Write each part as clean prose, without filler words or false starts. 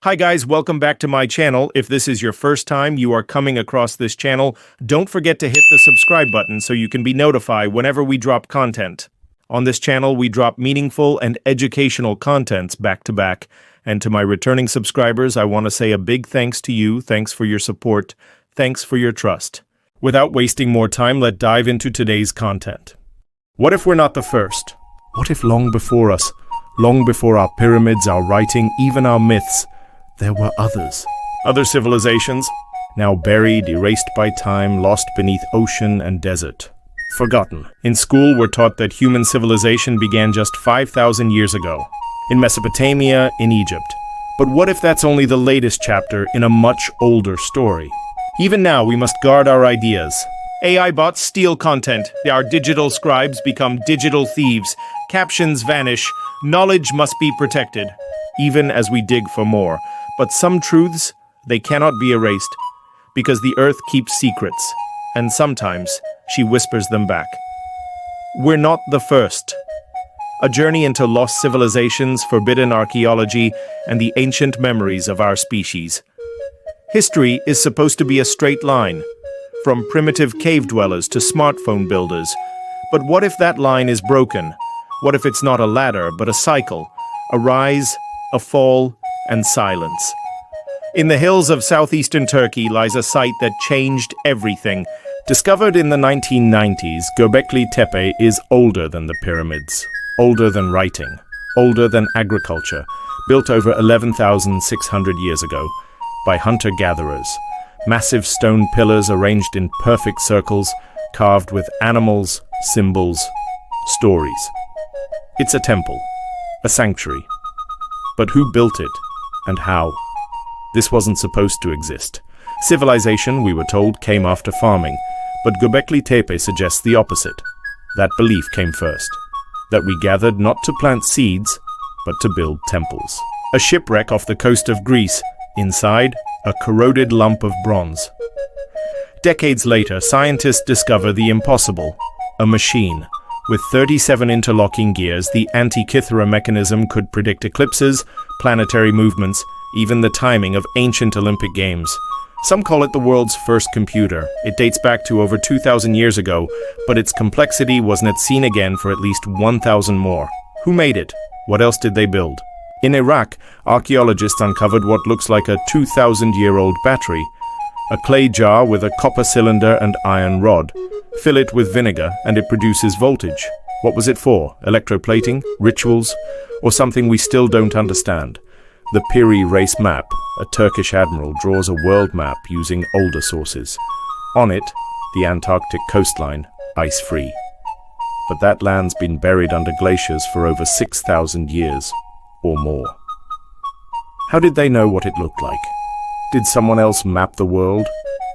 Hi guys, welcome back to my channel. If this is your first time you are coming across this channel, don't forget to hit the subscribe button so you can be notified whenever we drop content. On this channel, we drop meaningful and educational contents back to back. And to my returning subscribers, I want to say a big thanks to you. Thanks for your support. Thanks for your trust. Without wasting more time, let's dive into today's content. What if we're not the first? What if long before us, long before our pyramids, our writing, even our myths, there were others? Other civilizations, now buried, erased by time, lost beneath ocean and desert. Forgotten. In school, we're taught that human civilization began just 5,000 years ago, in Mesopotamia, in Egypt. But what if that's only the latest chapter in a much older story? Even now, we must guard our ideas. AI bots steal content. Our digital scribes become digital thieves. Captions vanish. Knowledge must be protected, even as we dig for more. But some truths, they cannot be erased, because the earth keeps secrets, and sometimes she whispers them back. We're not the first. A journey into lost civilizations, forbidden archaeology, and the ancient memories of our species. History is supposed to be a straight line, from primitive cave dwellers to smartphone builders. But what if that line is broken? What if it's not a ladder, but a cycle? A rise, a fall, and silence. In the hills of southeastern Turkey lies a site that changed everything. Discovered in the 1990s, Göbekli Tepe is older than the pyramids, older than writing, older than agriculture, built over 11,600 years ago by hunter-gatherers. Massive stone pillars arranged in perfect circles, carved with animals, symbols, stories. It's a temple, a sanctuary. But who built it? And how? This wasn't supposed to exist. Civilization, we were told, came after farming, but Göbekli Tepe suggests the opposite. That belief came first, that we gathered not to plant seeds, but to build temples. A shipwreck off the coast of Greece, inside, a corroded lump of bronze. Decades later, scientists discover the impossible, a machine. With 37 interlocking gears, the Antikythera mechanism could predict eclipses, planetary movements, even the timing of ancient Olympic Games. Some call it the world's first computer. It dates back to over 2,000 years ago, but its complexity wasn't seen again for at least 1,000 more. Who made it? What else did they build? In Iraq, archaeologists uncovered what looks like a 2,000-year-old battery. A clay jar with a copper cylinder and iron rod. Fill it with vinegar and it produces voltage. What was it for? Electroplating? Rituals? Or something we still don't understand? The Piri Reis map, a Turkish admiral, draws a world map using older sources. On it, the Antarctic coastline, ice-free. But that land's been buried under glaciers for over 6,000 years, or more. How did they know what it looked like? Did someone else map the world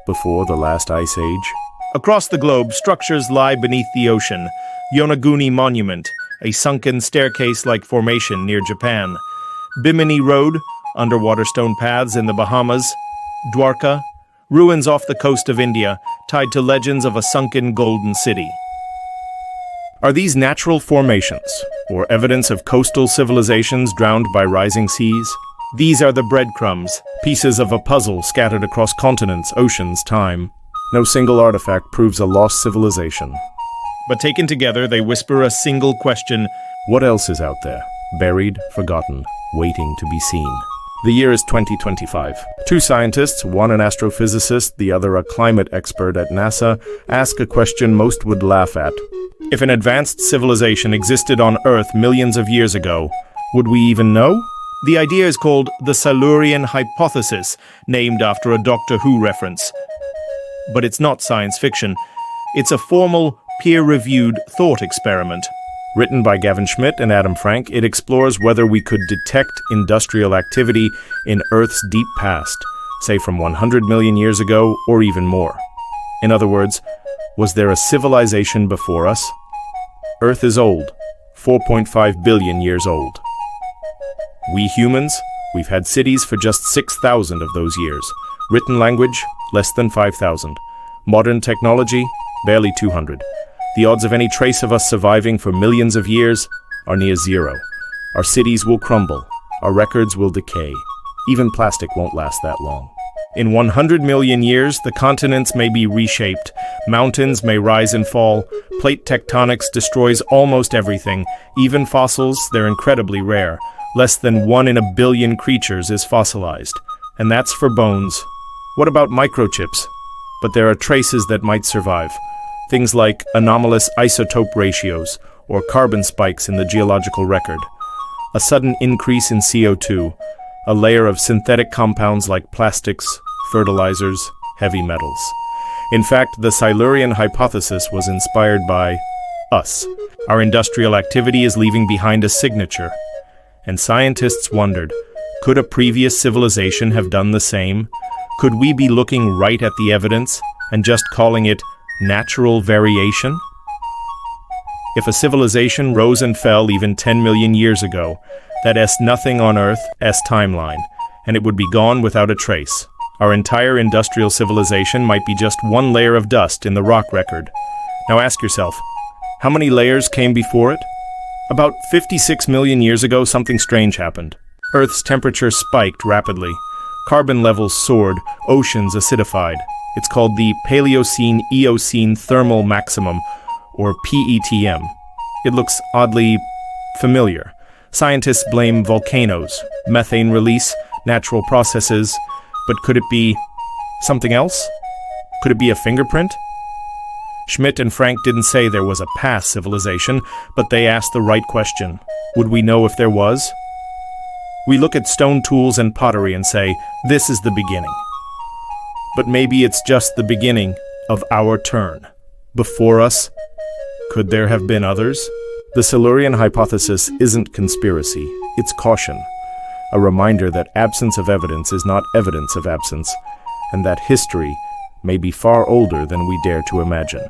before the last ice age? Across the globe, structures lie beneath the ocean. Yonaguni Monument, a sunken staircase-like formation near Japan. Bimini Road, underwater stone paths in the Bahamas. Dwarka, ruins off the coast of India, tied to legends of a sunken golden city. Are these natural formations, or evidence of coastal civilizations drowned by rising seas? These are the breadcrumbs, pieces of a puzzle scattered across continents, oceans, time. No single artifact proves a lost civilization. But taken together, they whisper a single question. What else is out there? Buried, forgotten, waiting to be seen. The year is 2025. Two scientists, one an astrophysicist, the other a climate expert at NASA, ask a question most would laugh at. If an advanced civilization existed on Earth millions of years ago, would we even know? The idea is called the Silurian hypothesis, named after a Doctor Who reference. But it's not science fiction. It's a formal, peer-reviewed thought experiment. Written by Gavin Schmidt and Adam Frank, it explores whether we could detect industrial activity in Earth's deep past, say from 100 million years ago or even more. In other words, was there a civilization before us? Earth is old, 4.5 billion years old. We humans, we've had cities for just 6,000 of those years. Written language, less than 5,000. Modern technology, barely 200. The odds of any trace of us surviving for millions of years are near zero. Our cities will crumble. Our records will decay. Even plastic won't last that long. In 100 million years, the continents may be reshaped, mountains may rise and fall, plate tectonics destroys almost everything, even fossils, they're incredibly rare. Less than 1 in a billion creatures is fossilized, and that's for bones. What about microchips? But there are traces that might survive. Things like anomalous isotope ratios or carbon spikes in the geological record. A sudden increase in CO2, a layer of synthetic compounds like plastics, fertilizers, heavy metals. In fact, the Silurian hypothesis was inspired by us. Our industrial activity is leaving behind a signature. And scientists wondered, could a previous civilization have done the same? Could we be looking right at the evidence and just calling it natural variation? If a civilization rose and fell even 10 million years ago, that s nothing on Earth's timeline, and it would be gone without a trace. Our entire industrial civilization might be just one layer of dust in the rock record. Now ask yourself, how many layers came before it? About 56 million years ago, something strange happened. Earth's temperature spiked rapidly. Carbon levels soared, oceans acidified. It's called the Paleocene-Eocene Thermal Maximum, or PETM. It looks oddly familiar. Scientists blame volcanoes, methane release, natural processes, but could it be something else? Could it be a fingerprint? Schmidt and Frank didn't say there was a past civilization, but they asked the right question. Would we know if there was? We look at stone tools and pottery and say, this is the beginning. But maybe it's just the beginning of our turn. Before us, could there have been others? The Silurian hypothesis isn't conspiracy, it's caution. A reminder that absence of evidence is not evidence of absence, and that history may be far older than we dare to imagine.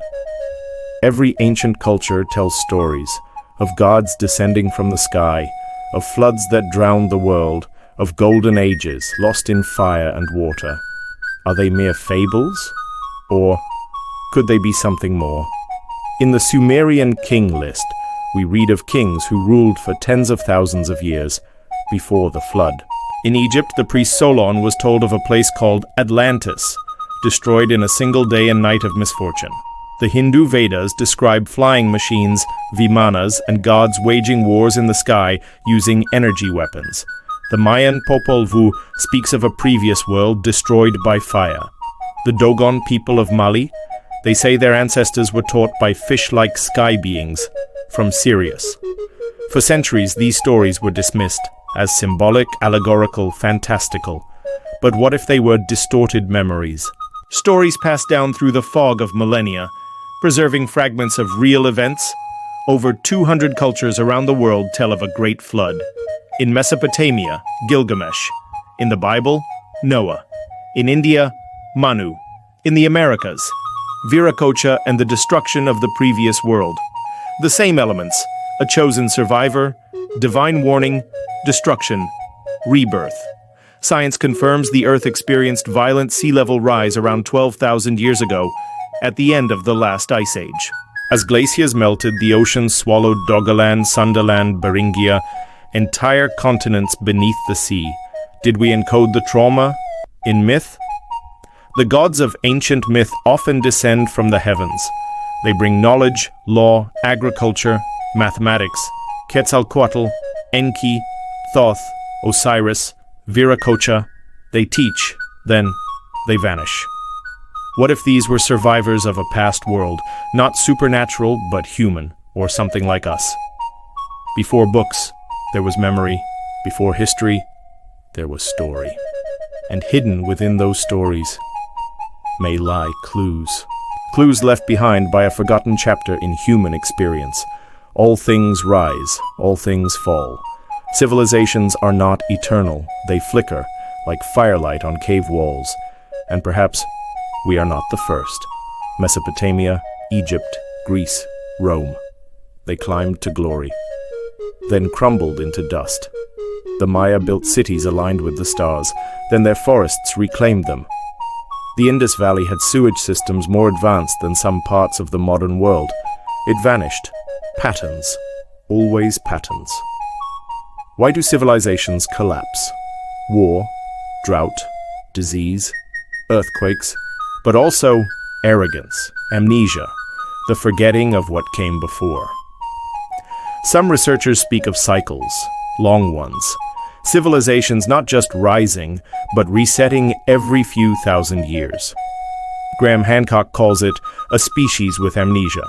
Every ancient culture tells stories of gods descending from the sky, of floods that drowned the world, of golden ages lost in fire and water. Are they mere fables? Or could they be something more? In the Sumerian king list, we read of kings who ruled for tens of thousands of years before the flood. In Egypt, the priest Solon was told of a place called Atlantis, destroyed in a single day and night of misfortune. The Hindu Vedas describe flying machines, vimanas, and gods waging wars in the sky using energy weapons. The Mayan Popol Vuh speaks of a previous world destroyed by fire. The Dogon people of Mali, they say their ancestors were taught by fish-like sky beings from Sirius. For centuries, these stories were dismissed as symbolic, allegorical, fantastical. But what if they were distorted memories? Stories passed down through the fog of millennia, preserving fragments of real events. Over 200 cultures around the world tell of a great flood. In Mesopotamia, Gilgamesh. In the Bible, Noah. In India, Manu. In the Americas, Viracocha and the destruction of the previous world. The same elements, a chosen survivor, divine warning, destruction, rebirth. Science confirms the Earth experienced violent sea level rise around 12,000 years ago, at the end of the last ice age. As glaciers melted, the oceans swallowed Doggerland, Sunderland, Beringia, entire continents beneath the sea. Did we encode the trauma in myth? The gods of ancient myth often descend from the heavens. They bring knowledge, law, agriculture, mathematics. Quetzalcoatl, Enki, Thoth, Osiris, Viracocha. They teach, then they vanish. What if these were survivors of a past world, not supernatural but human, or something like us? Before books, there was memory. Before history, there was story. And hidden within those stories may lie clues. Clues left behind by a forgotten chapter in human experience. All things rise, all things fall. Civilizations are not eternal. They flicker like firelight on cave walls. And perhaps we are not the first. Mesopotamia, Egypt, Greece, Rome. They climbed to glory, then crumbled into dust. The Maya built cities aligned with the stars, then their forests reclaimed them. The Indus Valley had sewage systems more advanced than some parts of the modern world. It vanished. Patterns. Always patterns. Why do civilizations collapse? War, drought, disease, earthquakes, but also arrogance, amnesia, the forgetting of what came before. Some researchers speak of cycles, long ones, civilizations not just rising, but resetting every few thousand years. Graham Hancock calls it a species with amnesia.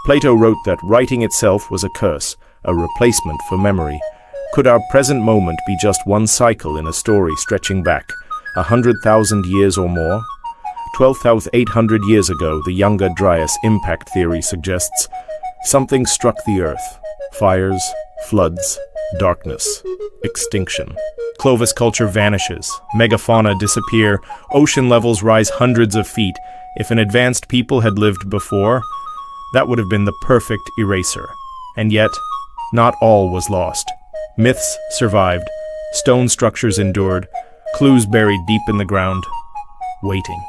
Plato wrote that writing itself was a curse, a replacement for memory. Could our present moment be just one cycle in a story stretching back 100,000 years or more? 12,800 years ago, the younger Dryas impact theory suggests something struck the Earth. Fires, floods, darkness, extinction. Clovis culture vanishes, megafauna disappear, ocean levels rise hundreds of feet. If an advanced people had lived before, that would have been the perfect eraser. And yet, not all was lost. Myths survived, stone structures endured, clues buried deep in the ground, waiting.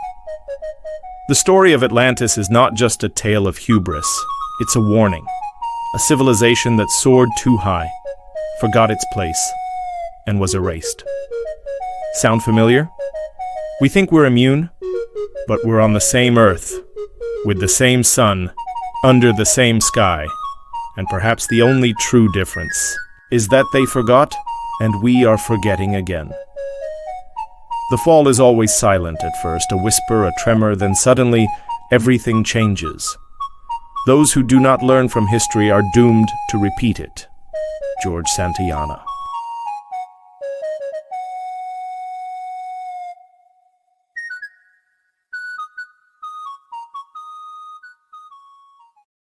The story of Atlantis is not just a tale of hubris, it's a warning. A civilization that soared too high, forgot its place, and was erased. Sound familiar? We think we're immune, but we're on the same Earth, with the same sun, under the same sky, and perhaps the only true difference is that they forgot, and we are forgetting again. The fall is always silent at first, a whisper, a tremor, then suddenly everything changes. Those who do not learn from history are doomed to repeat it. George Santayana.